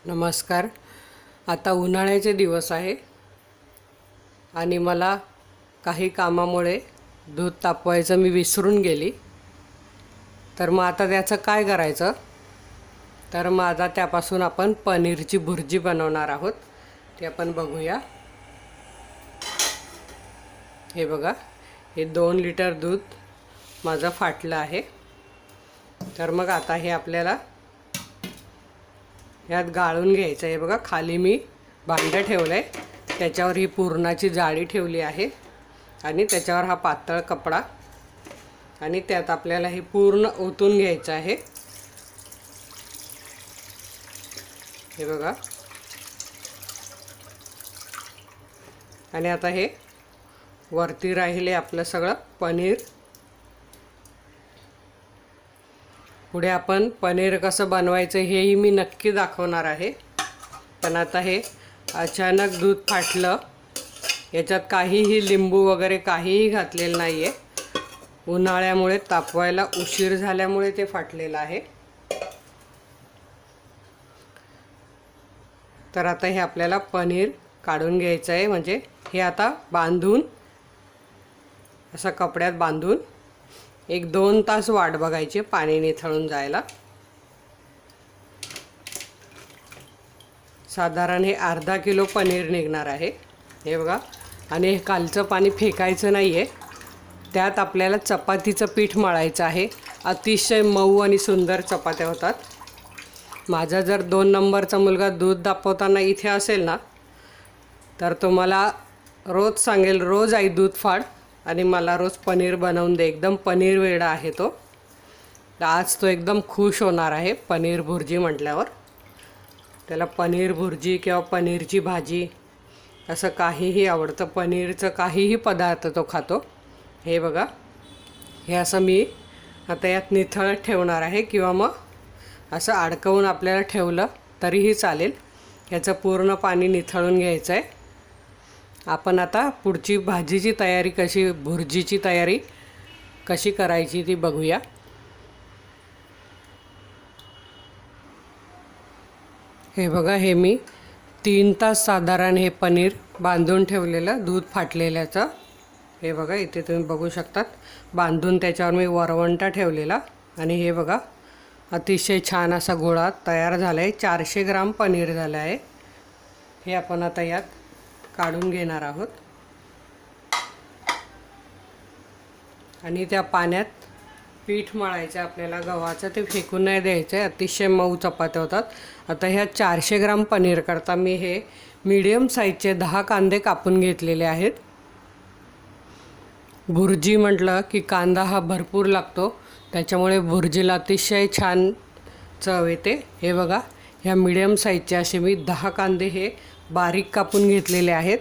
नमस्कार। आता उन्हाळ्याचे दिवस आहे आणि मला काही कामामुळे दूध तापवायचं मी विसरून गेली। तर मग आता त्याचं काय करायचं, तर मग आता त्यापासून आपण पनीरची भुर्जी बनवणार आहोत। ते आपण बघूया। हे बघा, हे 2 लिटर दूध माझं फाटलं आहे। तर मग आता हे आपल्याला यात गाळून घ्यायचं आहे। बघा, खाली मी भांडं ठेवलंय, त्याच्यावर ही पुरणाची जाळी ठेवली आहे आणि त्याच्यावर हा पातळ कपडा, आणि त्यात आपल्याला हे पूर्ण ओतून घ्यायचं आहे। हे बघा, आणि आता हे वरती राहिले आपलं सगळं पनीर। पुढे आपण पनीर कसं बनवायचं हेही मी नक्की दाखवणार आहे। पण आता हे अचानक दूध फाटलं, याच्यात काहीही लिंबू वगैरे काहीही घातलेलं नाही आहे। उन्हाळ्यामुळे तापवायला उशीर झाल्यामुळे ते फाटलेलं आहे। तर आता हे आपल्याला पनीर काढून घ्यायचं आहे। म्हणजे हे आता बांधून, असं कपड्यात बांधून 1-2 तास वाट बघायची पाणी निथळून जायला। साधारण हे अर्धा किलो पनीर निघणार आहे। हे बघा, आणि हे कालचं पाणी फेकायचं नाही आहे, त्यात आपल्याला चपातीचं पीठ मळायचं आहे। अतिशय मऊ आणि सुंदर चपात्या होतात। माझा जर 2 नंबरचा मुलगा दूध तापवताना इथे असेल ना, तर तो मला रोज सांगेल, रोज आई दूध फाड आणि मला रोज पनीर बनवून दे। एकदम पनीर वेडा आहे तो। आज तो एकदम खुश होणार आहे पनीर भुर्जी म्हटल्यावर। त्याला पनीर भुर्जी किंवा पनीरची भाजी असं काहीही आवडतं। पनीरचं काहीही पदार्थ तो खातो। हे बघा, हे असं मी आता यात निथळत ठेवणार आहे, किंवा मग असं अडकवून आपल्याला ठेवलं तरीही चालेल। याचं पूर्ण पाणी निथळून घ्यायचं आहे। आपण आता पुढची भाजीची तयारी कशी, भुर्जीची तयारी कशी करायची ती बघूया। हे बघा, हे मी 3 तास साधारण हे पनीर बांधून ठेवलेलं दूध फाटलेल्याचं। हे बघा, इथे तुम्ही बघू शकतात, बांधून त्याच्यावर मी वरवंटा ठेवलेला। आणि हे बघा, अतिशय छान असा गोळा तयार झाला आहे। 400 ग्राम पनीर झालं आहे। हे आपण आता यात काढून घेणार आहोत आणि त्या पाण्यात पीठ मळायचं आपल्याला गव्हाचं, ते फेकून नाही द्यायचं आहे। अतिशय मऊ चपात्या होतात। आता ह्या 400 ग्राम पनीर करता मी हे मीडियम साईजचे 10 कांदे कापून घेतलेले आहेत। भुर्जी म्हटलं की कांदा हा भरपूर लागतो, त्याच्यामुळे भुर्जीला अतिशय छान चव येते। हे बघा, ह्या मीडियम साईजचे असे मी 10 कांदे हे बारीक कापून घेतलेले आहेत।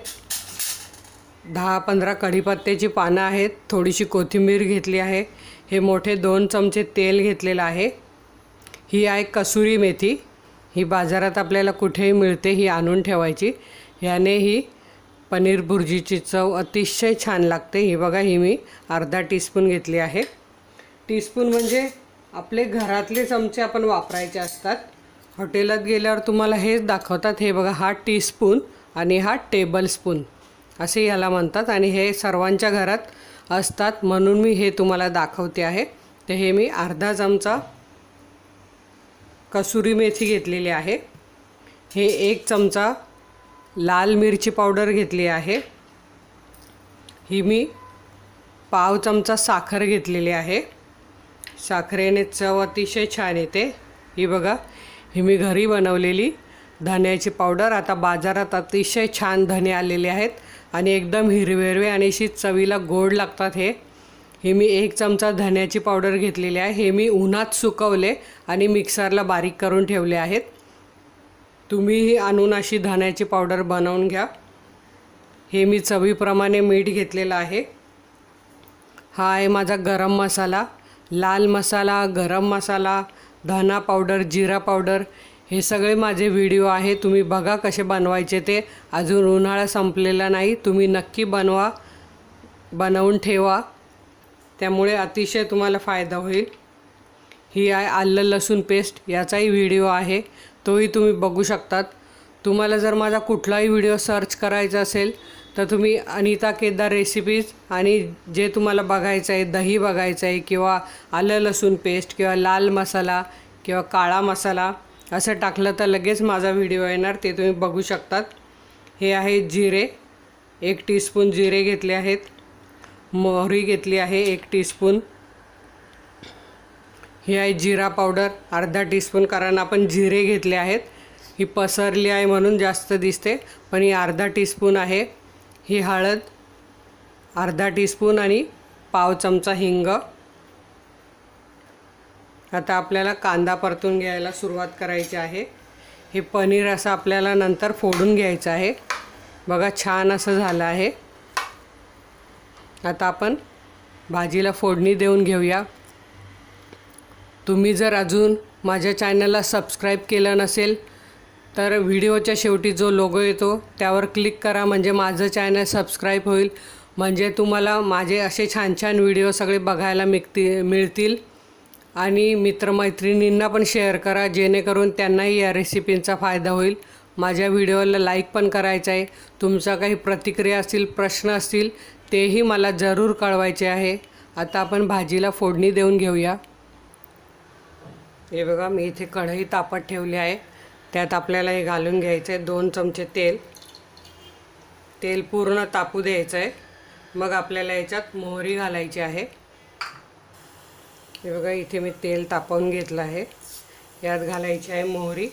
10-15 कढीपत्त्याची पानं आहेत। थोडीशी कोथिंबीर घेतली आहे। हे मोठे 2 चमचे तेल घेतलेलं आहे। ही आहे कसुरी मेथी, ही बाजारात आपल्याला कुठेही मिळते, ही आणून ठेवायची। याने ही पनीर भुर्जीची चव अतिशय छान लागते। ही बघा, ही मी अर्धा टीस्पून घेतली आहे। टीस्पून म्हणजे आपले घरातले चमचे आपण वापरायचे असतात। हॉटेलात गेल्यावर तुम्हाला हेच दाखवतात। हे बघा, हा टीस्पून आणि हा टेबलस्पून असे याला म्हणतात, आणि हे सर्वांच्या घरात असतात, म्हणून मी हे तुम्हाला दाखवते आहे। तर हे मी अर्धा चमचा कसुरी मेथी घेतलेली आहे। हे 1 चमचा लाल मिरची पावडर घेतली आहे। ही मी पाव चमचा साखर घेतलेली आहे। साखरेने चव अतिशय छान येते। ही बघा, ही मी घरी बनवलेली धन्याची पावडर। आता बाजारात अतिशय छान धने आलेले आहेत आणि एकदम हिरवे आणि अशी चवीला गोड लागतात हे। ही मी 1 चमचा धन्याची पावडर घेतलेली आहे। हे मी उन्हात सुकवले आणि मिक्सरला बारीक करून ठेवले आहेत। तुम्हीही आणून अशी धन्याची पावडर बनवून घ्या। हे मी चवीप्रमाणे मीठ घेतलेलं आहे। हा आहे माझा गरम मसाला, लाल मसाला, गरम मसाला, धना पावडर, जिरा पावडर। हे सगळे माझे व्हिडिओ आहे, तुम्ही बघा कसे बनवायचे ते। अजून उन्हाळा संपलेला नाही, तुम्ही नक्की बनवा, बनवून ठेवा, त्यामुळे अतिशय तुम्हाला फायदा होईल। ही आहे आलं लसूण पेस्ट, याचाही व्हिडिओ आहे, तोही तुम्ही बघू शकतात। तुम्हाला जर माझा कुठलाही व्हिडिओ सर्च करायचा असेल तर तुम्ही अनिता केदार रेसिपीज आणि जे तुम्हाला बघायचं आहे, दही बघायचं आहे किंवा आलं लसूण पेस्ट किंवा लाल मसाला किंवा काळा मसाला असं टाकलं तर लगेच माझा व्हिडिओ येणार, ते तुम्ही बघू शकतात। हे आहे जिरे, 1 टीस्पून जिरे घेतले आहेत। मोहरी घेतली आहे 1 टीस्पून। ही आहे जिरा पावडर अर्धा टीस्पून, कारण आपण जिरे घेतले आहेत। ही पसरली आहे म्हणून जास्त दिसते, पण ही अर्धा टीस्पून आहे। ही हळद अर्धा टीस्पून आणि पाव चमचा हिंग। आता आपल्याला कांदा परतून घ्यायला सुरुवात करायची आहे। हे पनीर असं आपल्याला नंतर फोडून घ्यायचं आहे। बघा छान असं झालं आहे। आता आपण भाजीला फोडणी देऊन घेऊया। तुम्ही जर अजून माझ्या चॅनलला सबस्क्राईब केलं नसेल तर व्हिडिओच्या शेवटी जो लोगो येतो त्यावर क्लिक करा, म्हणजे माझं चॅनल सबस्क्राईब होईल, म्हणजे तुम्हाला माझे असे छान छान व्हिडिओ सगळे बघायला मिळतील। आणि मित्रमैत्रिणींना पण शेअर करा, जेणेकरून त्यांनाही या रेसिपींचा फायदा होईल। माझ्या व्हिडिओला लाईक पण करायचं आहे। तुमचा काही प्रतिक्रिया असतील, प्रश्न असतील तेही मला जरूर कळवायचे आहे। आता आपण भाजीला फोडणी देऊन घेऊया। हे बघा मी इथे कढई तापत ठेवली आहे, त्यात आपल्याला हे घालून घ्यायचं आहे 2 चमचे तेल। तेल पूर्ण तापू द्यायचं आहे, मग आपल्याला याच्यात मोहरी घालायची आहे। हे बघा इथे मी तेल तापवून घेतलं आहे, यात घालायची आहे मोहरी।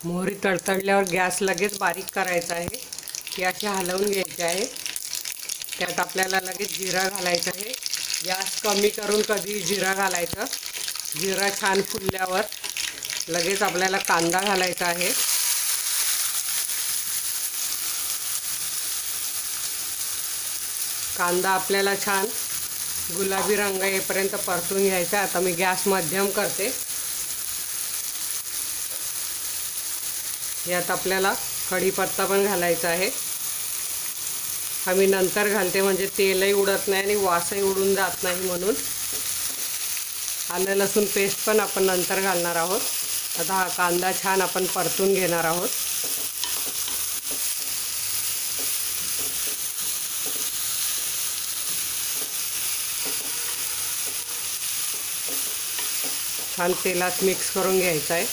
मोहरी तडतडल्यावर गॅस लगेच बारीक करायचा आहे, ती अशी हलवून घ्यायची आहे। त्यात आपल्याला लगेच जिरा घालायचा आहे। गॅस कमी करून कधी जिरा घालायचं। जिरा छान फुलल्यावर लगेच आपल्याला कांदा घालायचा आहे। कांदा आपल्याला छान गुलाबी रंग येईपर्यंत परतून घ्यायचा। आता मी गॅस मध्यम करते। यात आपल्याला कढीपत्ता पण घालायचा आहे। आम्ही नंतर घालते, म्हणजे तेलही उडत नाही आणि वासही उडून जात नाही म्हणून। आलं लसूण पेस्ट पण आपण नंतर घालणार आहोत। आता हा कांदा छान आपण परतून घेणार आहोत। छान तेलात मिक्स करून घ्यायचा आहे।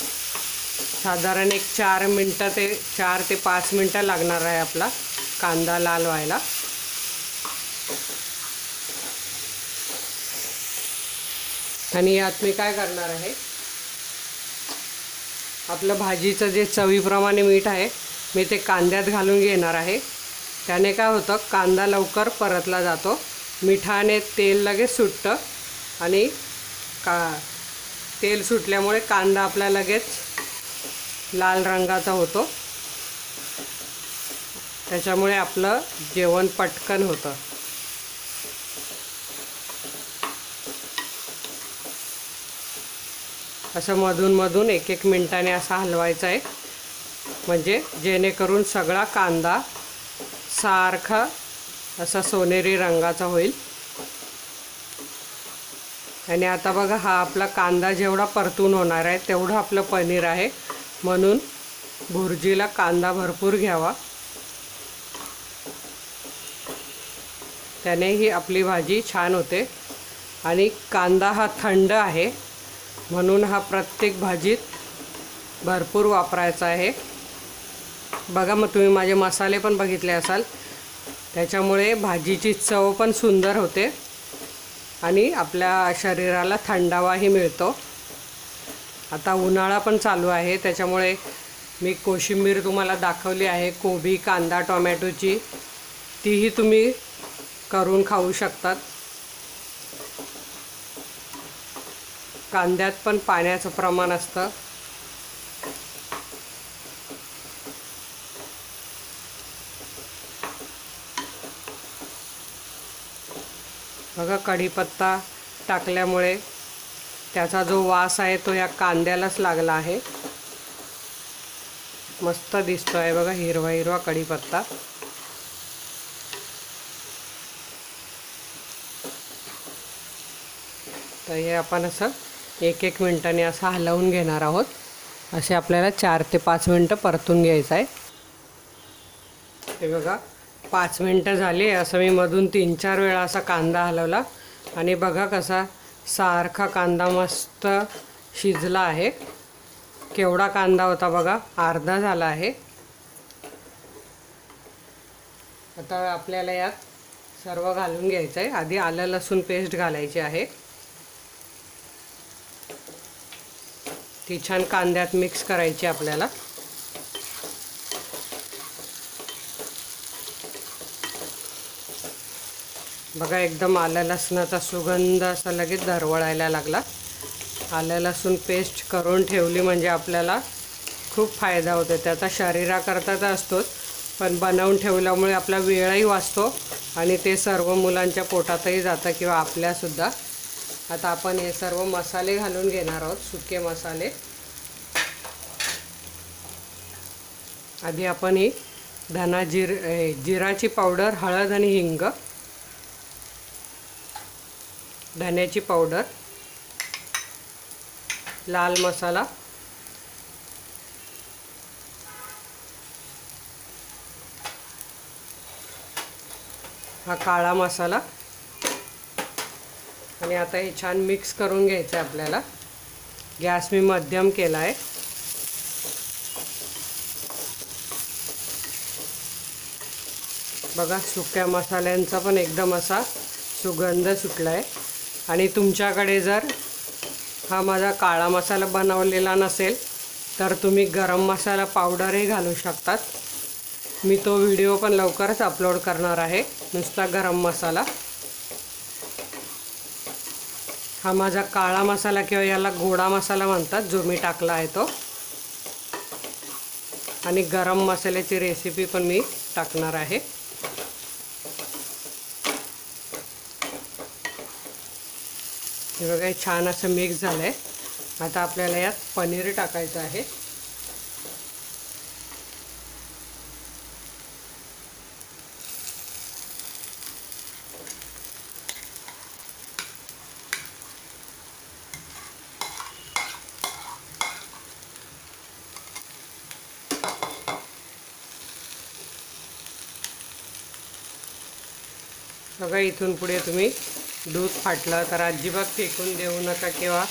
साधारण एक 4 ते 5 मिनटं लागणार आहे आपला कांदा लाल व्हायला। आणि यात मी काय करणार आहे, आपलं भाजीचं जे चवीप्रमाणे मीठ आहे मी ते कांद्यात घालून घेणार आहे। त्याने काय होतं, कांदा लवकर परतला जातो। मिठाने तेल लगेच सुटतं आणि तेल सुटल्यामुळे कांदा आपला लगेच लाल रंगाचा होतो, त्याच्यामुळे आपलं जेवण पटकन होतं। असं मधून मधून 1-1 मिनिटाने असं हलवायचं आहे, म्हणजे जेणेकरून सगळा कांदा सारखा असा सोनेरी रंगाचा होईल। आणि आता बघा हा आपला कांदा जेवढा परतून होणार आहे तेवढं आपलं पनीर आहे, म्हणून भुर्जीला कांदा भरपूर घ्यावा, त्यानेही आपली भाजी छान होते। आणि कांदा हा थंड आहे म्हणून हा प्रत्येक भाजीत भरपूर वापरायचा आहे। बघा मग तुम्ही माझे मसाले पण बघितले असाल, त्याच्यामुळे भाजीची चव पण सुंदर होते आणि आपल्या शरीराला थंडावाही मिळतो। आता उन्हाळा पण चालू आहे, त्याच्यामुळे मी कोशिंबीर तुम्हाला दाखवली आहे, कोबी कांदा टोमॅटोची, तीही तुम्ही करून खाऊ शकतात। कांद्यात पण पाण्याचं प्रमाण असतं। बघा कढीपत्ता टाकल्यामुळे त्याचा जो वास आहे तो या कांद्यालाच लागला आहे। मस्त दिसतो आहे बघा हिरवा हिरवा कढीपत्ता। तर हे आपण असं 1-1 मिनिटांनी असं हलवून घेणार आहोत। असे आपल्याला 4 ते 5 मिनटं परतून घ्यायचं आहे। हे बघा 5 मिनटं झाली। असं मी मधून 3-4 वेळा असा कांदा हलवला आणि बघा कसा सारखा कांदा मस्त शिजला आहे। केवढा कांदा होता बघा, अर्धा झाला आहे। आता आपल्याला यात सर्व घालून घ्यायचं आहे। आधी आलं लसूण पेस्ट घालायची आहे, ती छान कांद्यात मिक्स करायची आपल्याला। बघा एकदम आलं लसणाचा सुगंध असा लगेच दरवळायला लागला। आलं लसूण पेस्ट करून ठेवली म्हणजे आपल्याला खूप फायदा होतो त्याचा। शरीराकरता तर असतोच, पण बनवून ठेवल्यामुळे आपला वेळही वाचतो आणि ते सर्व मुलांच्या पोटातही जातं किंवा आपल्यासुद्धा। आता आपण हे सर्व मसाले घालून घेणार आहोत, सुके मसाले। आधी आपण ही जिराची पावडर, हळद आणि हिंग, धन्याची पावडर, लाल मसाला, हा काळा मसाला आणि आता हे छान मिक्स करून घ्यायचं आहे आपल्याला। गॅस मी मध्यम केला आहे। बघा सुक्या मसाल्यांचा पण एकदम असा सुगंध सुटला आहे। आणि तुमच्याकडे जर हा माझा काळा मसाला बनवलेला नसेल तर तुम्ही गरम मसाला पावडरही घालू शकतात। मी तो व्हिडिओ पण लवकरच अपलोड करणार आहे, नुसता गरम मसाला। हा माझा काळा मसाला किंवा याला गोडा मसाला म्हणतात, जो मी टाकला आहे तो। आणि गरम मसाल्याची रेसिपी पण मी टाकणार आहे। हे बघा छान असं मिक्स झालं आहे। आता आपल्याला यात पनीर टाकायचं आहे। बघा इथून पुढे तुम्ही दूध फाटलं तर अजिबात फेकून देऊ नका किंवा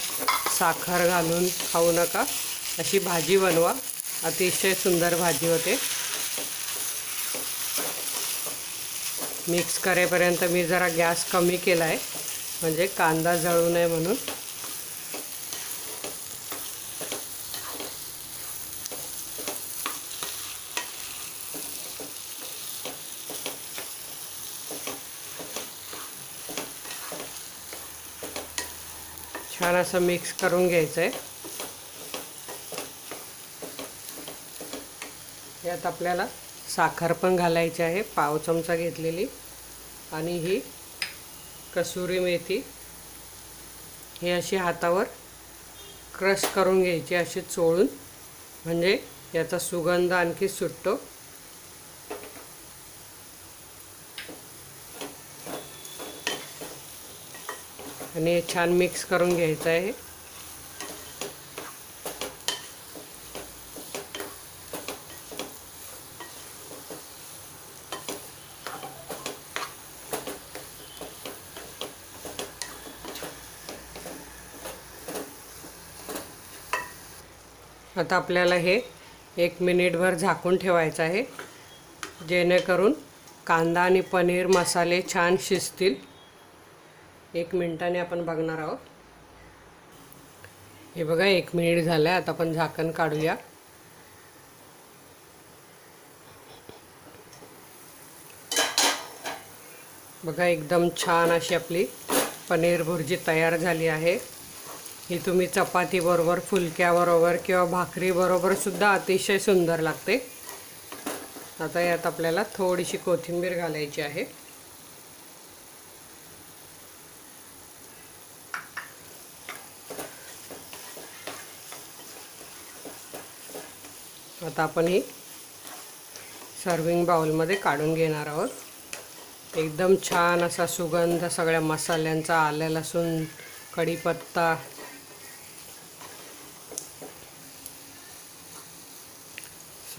साखर घालून खाऊ नका। अशी भाजी बनवा, अतिशय सुंदर भाजी होते। मिक्स करेपर्यंत मी जरा गॅस कमी केला आहे, म्हणजे कांदा जळू नये म्हणून। छान असं मिक्स करून घ्यायचं आहे। यात आपल्याला साखर पण घालायची आहे, पाव चमचा घेतलेली। आणि ही कसुरी मेथी ही अशी हातावर क्रश करून घ्यायची, अशी चोळून, म्हणजे याचा सुगंध आणखी सुटतो। आणि हे छान मिक्स करून घ्यायचं आहे। आता आपल्याला हे 1 मिनिटभर झाकून ठेवायचं आहे, जेणेकरून कांदा आणि पनीर मसाले छान शिजतील। 1 मिनिटाने आपण बघणार आहोत। हे बघा 1 मिनिट झालं आहे। आता आपण झाकण काढूया। बघा एकदम छान अशी आपली पनीर भुर्जी तयार झाली आहे। ही तुम्ही चपाती बरोबर, फुलक्या बरोबर किंवा भाकरी बरोबर सुद्धा अतिशय सुंदर लागते। आता यात आपल्याला थोडीशी कोथिंबीर घालायची आहे। आता आपण ही सर्विंग बाउलमध्ये काढून घेणार आहोत। एकदम छान असा सुगंध सगळ्या मसाल्यांचा, आलं लसूण, कढीपत्ता,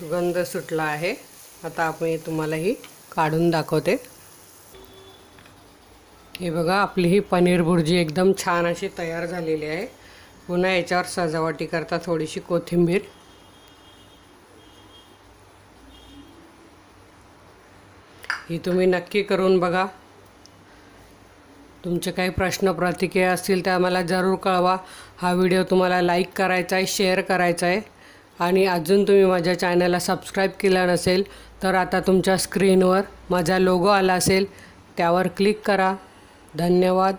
सुगंध सुटला आहे। आता आपण तुम्हाला ही काढून दाखवते। हे बघा, आपली ही पनीर भुर्जी एकदम छान अशी तयार झालेली आहे। पुन्हा याच्यावर सजावटी करता थोडीशी कोथिंबीर। ही तुम्ही नक्की करून बघा। तुमचे काही प्रश्न प्रतिक्रिया असतील तर आम्हाला जरूर कळवा। हा व्हिडिओ तुम्हाला लाईक करायचा आहे, शेअर करायचा आहे आणि अजून तुम्ही माझ्या चॅनलला सबस्क्राईब केलं नसेल तर आता तुमच्या स्क्रीनवर माझा लोगो आला असेल, त्यावर क्लिक करा। धन्यवाद।